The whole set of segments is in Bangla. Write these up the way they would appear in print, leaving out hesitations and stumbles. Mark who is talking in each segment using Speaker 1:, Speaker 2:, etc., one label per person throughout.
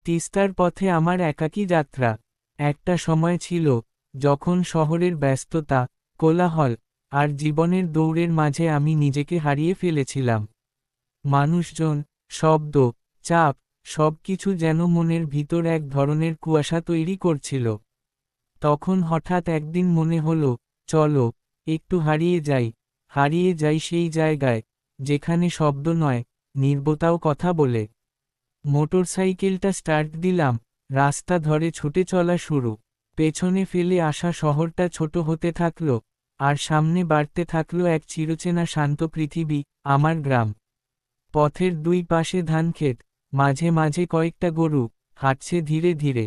Speaker 1: তিস্তার পথে আমার একাকী যাত্রা। একটা সময় ছিল যখন শহরের ব্যস্ততা, কোলাহল আর জীবনের দৌড়ের মাঝে আমি নিজেকে হারিয়ে ফেলেছিলাম। মানুষজন, শব্দ, চাপ, সবকিছু যেন মনের ভিতর এক ধরনের কুয়াশা তৈরি করছিল। তখন হঠাৎ একদিন মনে হলো, চলো একটু হারিয়ে যাই সেই জায়গায় যেখানে শব্দ নয়, নীরবতাও কথা বলে। মোটরসাইকেলটা স্টার্ট দিলাম, রাস্তা ধরে ছুটে চলা শুরু। পেছনে ফেলে আসা শহরটা ছোট হতে থাকলো, আর সামনে বাড়তে থাকলো এক চিরচেনা শান্ত পৃথিবী, আমার গ্রাম। পথের দুই পাশে ধানক্ষেত, মাঝে মাঝে কয়েকটা গরু হাঁটছে ধীরে ধীরে।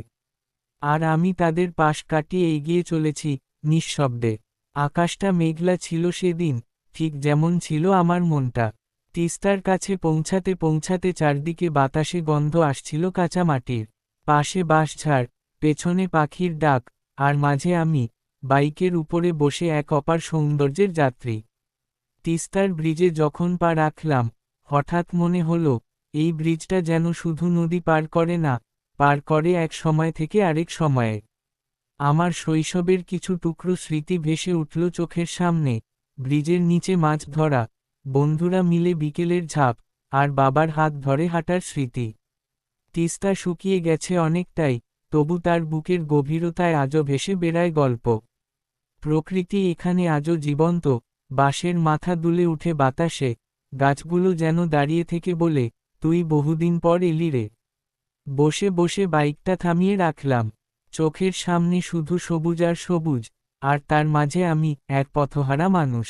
Speaker 1: আর আমি তাদের পাশ কাটিয়ে এগিয়ে চলেছি, নিঃশব্দে। আকাশটা মেঘলা ছিল সেদিন, ঠিক যেমন ছিল আমার মনটা। তিস্তার কাছে পৌঁছাতে পৌঁছাতে চারদিকে বাতাসে গন্ধ আসছিল কাঁচা মাটির। পাশে বাঁশঝাড়, পেছনে পাখির ডাক, আর মাঝে আমি, বাইকের উপরে বসে এক অপার সৌন্দর্যের যাত্রী। তিস্তার ব্রিজে যখন পা রাখলাম, হঠাৎ মনে হলো, এই ব্রিজটা যেন শুধু নদী পার করে না, পার করে এক সময় থেকে আরেক সময়ে। আমার শৈশবের কিছু টুকরো স্মৃতি ভেসে উঠল চোখের সামনে। ব্রিজের নিচে মাছ ধরা, বন্ধুরা মিলে বিকেলের ঝাঁপ, আর বাবার হাত ধরে হাঁটার স্মৃতি। তিস্তা শুকিয়ে গেছে অনেকটাই, তবু তার বুকের গভীরতায় আজও ভেসে বেড়ায় গল্প। প্রকৃতি এখানে আজও জীবন্ত, বাঁশের মাথা দুলে উঠে বাতাসে, গাছগুলো যেন দাঁড়িয়ে থেকে বলে, তুই বহুদিন পর এলি রে। বসে বসে বাইকটা থামিয়ে রাখলাম। চোখের সামনে শুধু সবুজ আর সবুজ, আর তার মাঝে আমি, এক পথহারা মানুষ।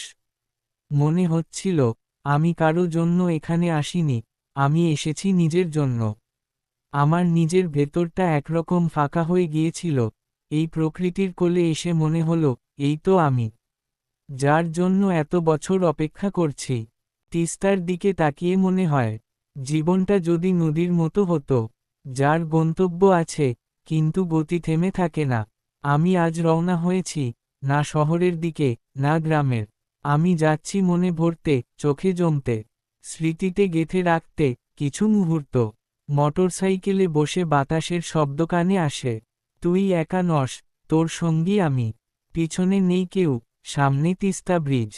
Speaker 1: মনে হচ্ছিল, আমি কারো জন্য এখানে আসিনি, আমি এসেছি নিজের জন্য। আমার নিজের ভেতরটা একরকম ফাঁকা হয়ে গিয়েছিল। এই প্রকৃতির কোলে এসে মনে হলো, এই তো আমি, যার জন্য এত বছর অপেক্ষা করছি। তিস্তার দিকে তাকিয়ে মনে হয়, জীবনটা যদি নদীর মতো হতো, যার গন্তব্য আছে, কিন্তু গতি থেমে থাকে না। আমি আজ রওনা হয়েছি, না শহরের দিকে, না গ্রামের। আমি যাচ্ছি মনে ভরতে, চোখে জমতে, স্মৃতিতে গেঁথে রাখতে কিছু মুহূর্ত। মোটরসাইকেলে বসে বাতাসের শব্দ কানে আসে। তুই একা নস, তোর সঙ্গী আমি। পিছনে নেই কেউ, সামনে তিস্তা ব্রিজ,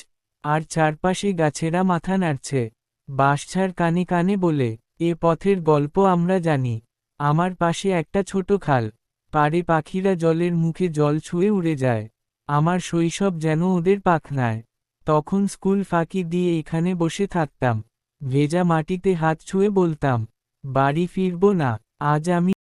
Speaker 1: আর চারপাশে গাছেরা মাথা নাড়ছে। বাঁশঝাড় কানে কানে বলে, এ পথের গল্প আমরা জানি। আমার পাশে একটা ছোট খাল, পাড়ে পাখিরা জলের মুখে জল ছুঁয়ে উড়ে যায়। আমার শৈশব যেন ওদের পাখনায়। তখন স্কুল ফাঁকি দিয়ে এখানে বসে থাকতাম, ভেজা মাটিতে হাত ছুঁয়ে বলতাম, বাড়ি ফিরব না, আজ আমি